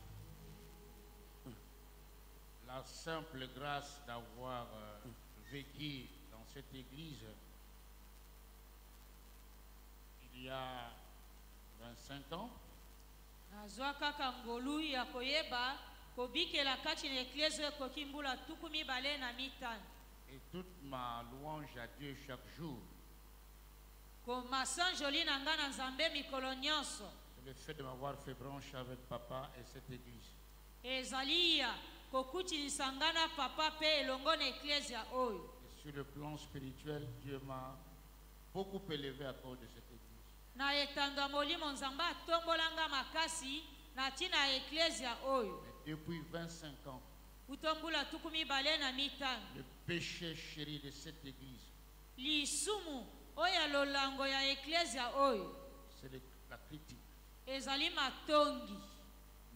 la simple grâce d'avoir vécu dans cette église il y a 25 ans. Nazwa kaka ngolu ya koyeba kobikela kati na eklezia ekoki mbula tuku mibale na mitano. Et toute ma louange à Dieu chaque jour, Komasanjoli na nga na nzambe mikolo nyonso. c'est le fait de m'avoir fait branche avec papa et cette église. Ezali ya kokutilisa nga na papa mpe elongo na eklezia oyo. Et sur le plan spirituel, Dieu m'a beaucoup élevé à cause de cette église. Na etando ya molimo nzambe atombolanga makasi na ntina ya eklezia oyo. Mais depuis 25 ans, Utombula tuku mibale na mitano. le péché chéri de cette église, Lisumu oyo lolango ya eklezia oyo c'est la critique. ezali matongi.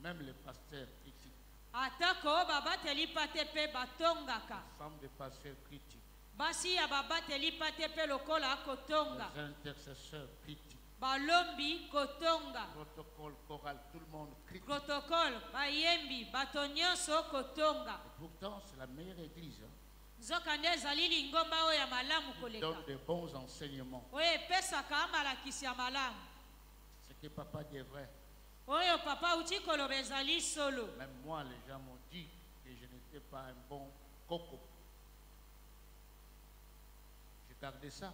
Même les pasteurs critiquent. Atako babateli pate pe batongaka. Les femmes de pasteurs critiquent. Basi ya babateli pate pe lokola kotonga. Les intercesseurs critiquent. Balombi kotonga. Protocole choral, tout le monde critique. Protocole bayembi bato nyonso kotonga. Et pourtant, c'est la meilleure église. Hein. Nzokande ezali lingomba oyo ya malamu Qui koleka. donne de bons enseignements. Oyo epesaka malakisi ya malamu. Ce que papa dit est vrai. Oyo papa uti koloba ezali solo. Même moi, les gens m'ont dit que je n'étais pas un bon coco. J'ai gardé ça.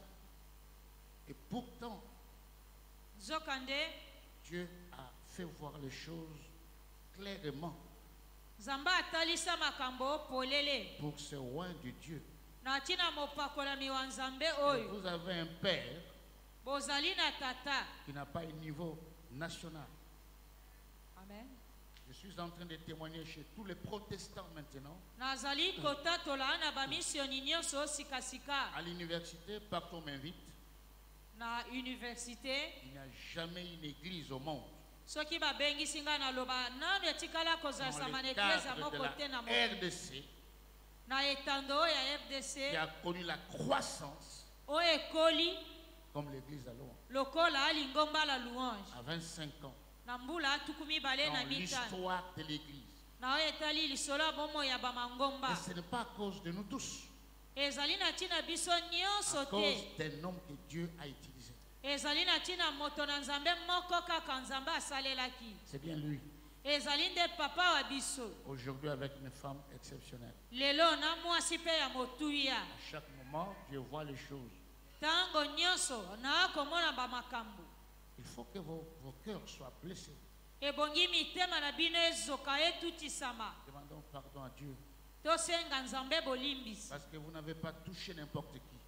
Et pourtant, Nzokande Dieu a fait voir les choses clairement Nzambe atalisa makambo polele. pour ce roi de Dieu. Na ntina mopakolami wa nzambe Et oyo. vous avez un père Bozali na tata. qui n'a pas un niveau national. Amen. Je suis en train de témoigner chez tous les protestants maintenant. Nazali kotatola na bamisioni nyonso sikasika. À l'université, partout on m'invite. Na université Il n'y a jamais une église au monde soki babengisi nga na loba nano etikala kozalisa dans na le eklezia cadre de moko te na la moko RDC na etando oyo ya qui FDC a connu la croissance oyo ekoli comme l'église à Louan lokola alingomba la louange à 25 ans. na mbula tuku mibale na Dans mitano l'histoire de l'église. na oyo etali lisolo ya bomoi ya bamangomba Et ce n'est pas à cause de nous tous, ezali na ntina biso à nyonso cause te d'un homme que Dieu a utilisé. ezali na ntina moto na nzambe moko kaka nzambe asalelaki C'est bien lui. ezali nde papa wa biso Aujourd'hui avec une femme exceptionnelle. lelo na mwasi mpe ya motuya À chaque moment, Dieu voit les choses. ntango nyonso na komona bamakambo Il faut que vos cœurs soient blessés. ebongi mitema na bino ezoka etutisama Demandons pardon à Dieu. tosenga nzambe bolimbisi Parce que vous n'avez pas touché n'importe qui.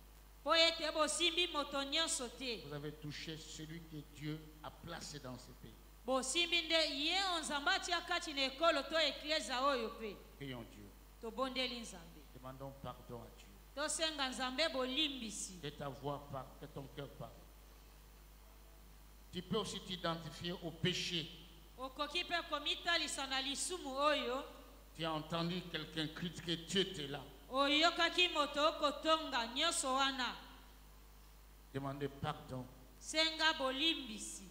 mpo ete bosimbi moto nyonso te Vous avez touché celui que Dieu a placé dans ce pays. bosimbi nde ye o nzambe atia kati na ekolo to eklezia oyo mpe Prions Dieu. tobondeli nzambe Demandons pardon à Dieu. tosenga nzambe bolimbisi Que ta voix parle, que ton cœur parle. Tu peux aussi t'identifier au péché. okoki mpe komitalisa na lisumu oyo Tu as entendu quelqu'un critiquer, tu étais là. oyokaki moto okotonga nyonso wana Demandez pardon. senga bolimbisi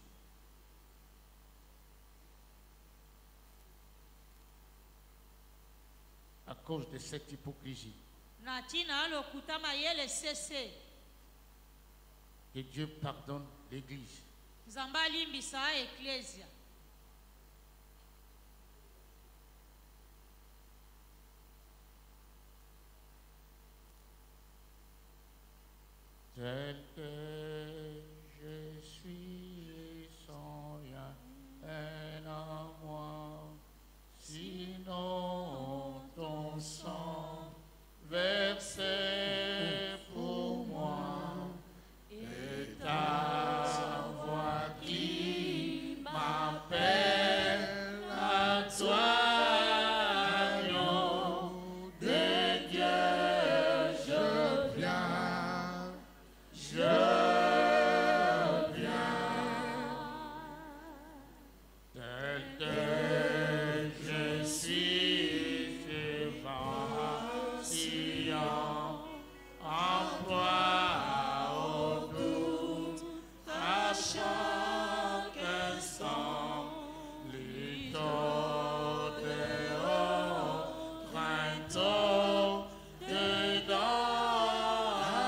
À cause de cette hypocrisie. na ntina lokuta mayele sese Que Dieu pardonne l'Église. nzambe alimbisa eklesia Tel que je suis sans rien en moi, sinon ton sang versé pour moi et ta voix qui m'appelle à toi, agneau de Dieu, je viens. Tel que je suis devant Sion, en proie au doute, à chaque instant, luttant dehors, craintant dedans,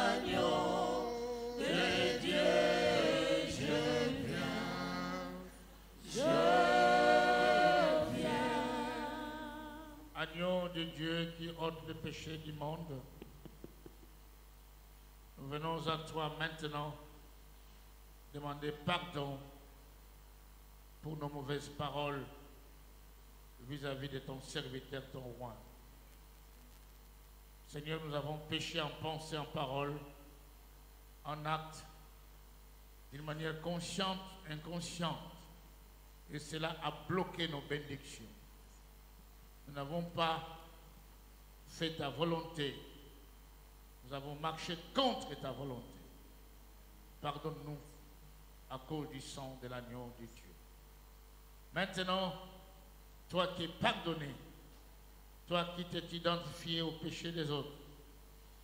agneau de Dieu, je viens. Agneau de Dieu qui ôte le péché du monde, nous venons à toi maintenant demander pardon pour nos mauvaises paroles vis-à-vis de ton serviteur, ton roi. Seigneur, nous avons péché en pensée, en parole, en acte, d'une manière consciente, inconsciente. Et cela a bloqué nos bénédictions. Nous n'avons pas fait ta volonté. Nous avons marché contre ta volonté. Pardonne-nous à cause du sang de l'agneau de Dieu. Maintenant, toi qui es pardonné, toi qui t'es identifié au péché des autres,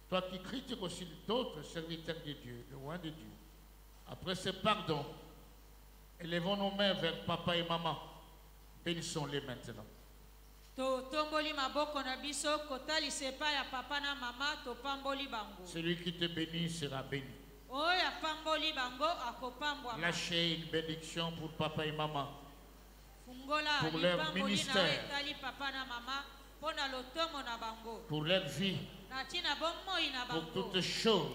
toi qui critiques aussi d'autres serviteurs de Dieu, le roi de Dieu, après ce pardon, élevons nos mains vers papa et maman. Bénissons-les maintenant. totomboli maboko na biso kotalisa epai ya papa na mama topamboli bango Celui qui te bénit sera béni. oyo apamboli bango akopambwama Lâchez une bénédiction pour papa et maman. fungola pour leur lipamboli na ministère. yo etali papa na mama mpo na lotomo na bango Pour leur vie, na ntina bomoi na pour bango toutes choses.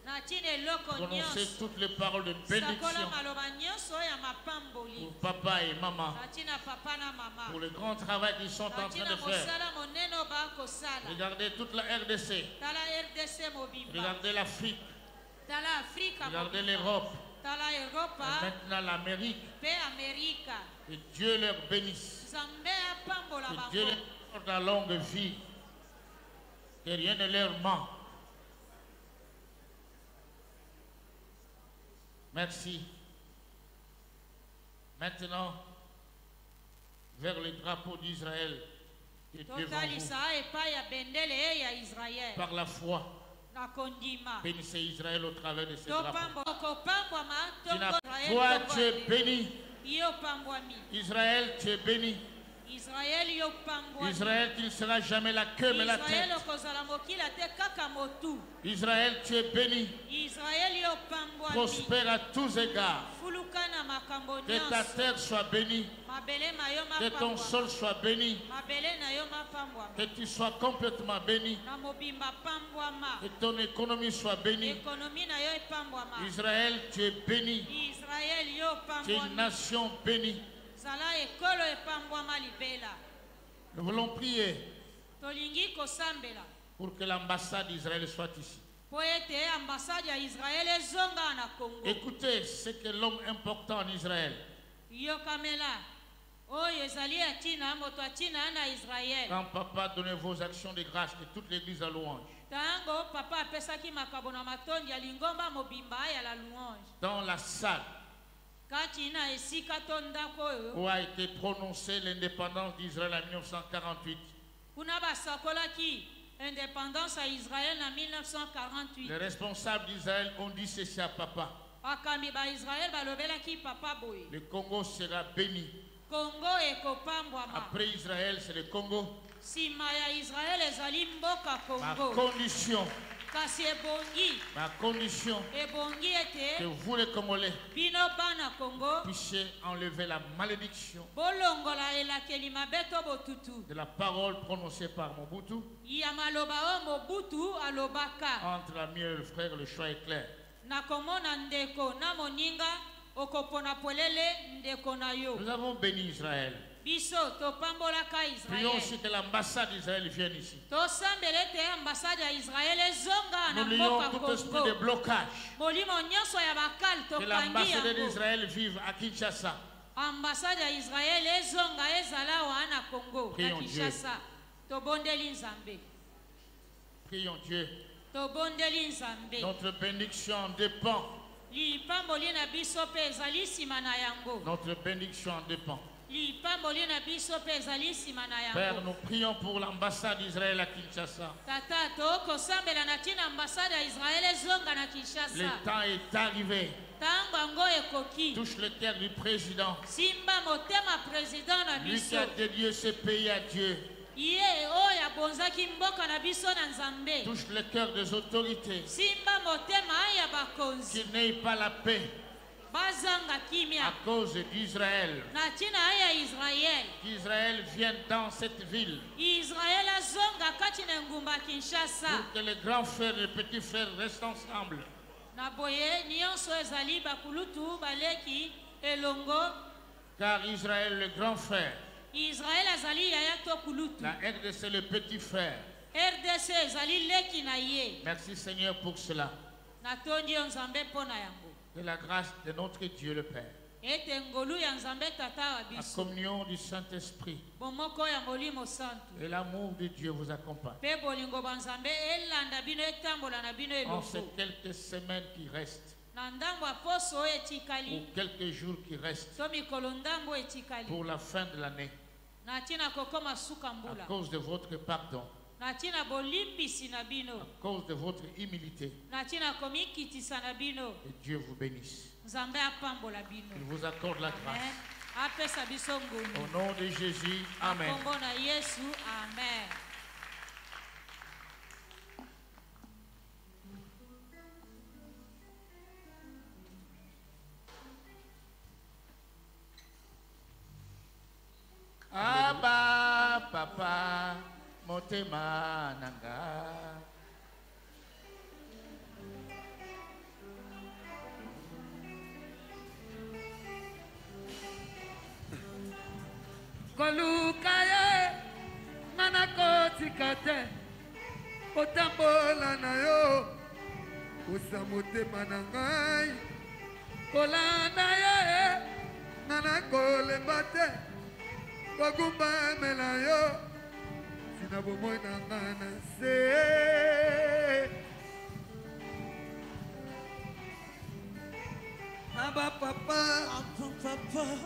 na ntina eloko Prononcez nyonso toutes les paroles de sakola bénédiction maloba nyonso oyo ya mapamboli pour papa et maman. na ntina papa na mama Pour le grand travail qu'ils sont en na train ntina de faire. mosala monene oyo bakosala Regardez toute la RDC. tala rdc mobimba Regardez l'Afrique. tala afrika Regardez mobimba. l'Europe. tala Et eropa maintenant l'Amérique. mpe amerika Que Dieu leur bénisse. nzambe apambola Que Dieu bango leur accorde la longue vie. Que rien ne leur manque. Merci. Maintenant, vers le drapeau d'Israël qui est devant vous. totalisa epai ya bendele ye ya israele Par la foi, na kondima bénissez Israël au travers de ce drapeau. kopambwama Toi, tu es béni. yo pambwami Israël, tu es béni. israele yo pambwami Israël, tu ne seras jamais la queue mais la israele tête. okozala mokila te kaka motu Israël, tu es béni. israele yo pambwami Prospère à tous égards. fuluka na makambo Que ta nyonso terre soit bénie. mabele na yo Que ton mapambwama sol soit béni. mabele na yo mapambwama Que tu sois complètement béni. na mobimba pambwama Que ton économie soit bénie. ekonomi na yo epambwama Israël, tu es béni. israele yo Tu es une pambwami nation bénie. zala ekolo epambwama libela Nous voulons prier tolingi kosambela pour que l'ambassade d'Israël soit ici. mpo ete ambasade ya israele ezonga na kongo Écoutez ce que l'homme important en Israël. yokamela oyo ezali ya ntina moto ya ntina na israele Quand papa donnait vos actions de grâce de toute l'église à louange. ntango papa apesaki makabo na matondi ya lingomba mobimba ya la louange Dans la salle kati na esika to ndako oyo où a été prononcée l'indépendance d'Israël en 1948. kuna basakolaki indépendance à Israël en 1948. Les responsables d'Israël ont dit ceci à papa. Bakambi ba Israël balobelaki papa boye. Le Congo sera béni. Congo ekopambwama. Après Israël, c'est le Congo. Sima ya Israël ezali mboka Ma Congo. condition, Kasi ebongi. ma condition, Ebongi que ete vous les Congolais bino bana Congo puissiez enlever la malédiction bolongola elakeli mabeto botutu. de la parole prononcée par Mobutu. Ya maloba o Mobutu alobaka. Entre l'ami et le frère, le choix est clair. Nakomona ndeko na moninga okopona polele ndeko na yo. Nous avons béni Israël. Biso topambolaka Prions Israël. aussi que l'ambassade d'Israël vienne ici. Tosambele te ambassade ya Israël ezonga na Nous lions mboka tout esprit de Congo. blocage. Molimo nyonso ya bakali Que tokangi l'ambassadeur yango. d'Israël vive à Kinshasa. Ambassade ya Israël ezonga ezala wana Congo na Prions Kinshasa. Tobondeli Nzambe. Prions Dieu. Tobondeli Nzambe. Notre bénédiction dépend. Lipamboli na biso pe ezali sima na yango. Notre bénédiction dépend. Lipamboli na biso pe ezali sima na Père, yango. nous prions pour l'ambassade d'Israël à Kinshasa. Tata tokosambela na ntina ambassade ya Israël ezonga na Le Kinshasa. temps est arrivé. Tango yango ekoki. Touche le cœur du président. Simba motema président na Lui biso. qui a dédié ce pays à Dieu. Ye oyo abonzaki mboka na biso na Nzambe. Touche le cœur des autorités. Simba motema ya bakonzi. Qu'il n'ait pas la paix Bazanga à kimia. cause d'Israël. Na ntina ya Israël. Qu'Israël vienne dans cette ville. Israël azonga kati na ngumba Kinshasa. Pour que les grands frères et les petits frères restent ensemble. Na boye nyonso ezali bakulutu baleki elongo. Car Israël, le grand frère, Israël azali yaya to kulutu. la RDC, le petit frère. RDC ezali leki na ye. Merci Seigneur pour cela. Natondi yo Nzambe mpona yango. Que la grâce de notre Dieu le Père, Ete ngolu ya Nzambe tata wa la biso. communion du Saint-Esprit Bomoko ya molimo santu. et l'amour de Dieu vous accompagnent. Pe bolingo ba Nzambe elanda bino etambola na bino En ces elongo. quelques semaines qui restent, Na ndambo ya poso oyo etikali. ou quelques jours qui restent, To mikolo ndambo etikali. pour la fin de l'année, Na ntina kokoma suka à mbula. cause de votre pardon, Na ntina bolimbisi na bino. à cause de votre humilité, Na ntina komikitisa na bino. que Dieu vous bénisse. Nzambe apambola bino. Il vous accorde la Amen. grâce. Apesa biso Au ngolu. nom de Jésus, Amen. Kombo na Yesu. Amen. Abba, Papa, motema nanga. koluka ye nga nakotika te kotambola na yo kosa motema na ngai kolanda ye nga nakolemba te kogumbamela yo tina bomoi na nga na se aba papa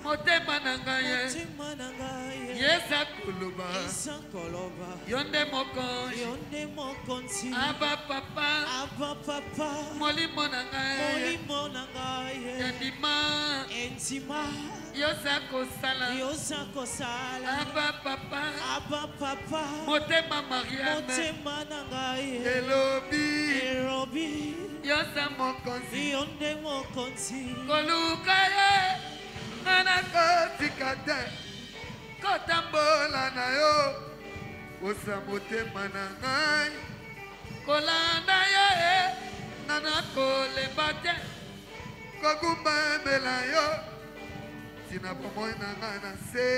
motema na ngai ye yesa koloba yo nde mokonzi aba papa molimo na ngai endima yoza kosala aba papa motema mariame elobi yoza mokonzi koluka ye nga nakotika te kotambola na yo kosa motema na ngai kolanda yo ye nga nakolemba te kogumbamela yo tina bomoi na ngai na se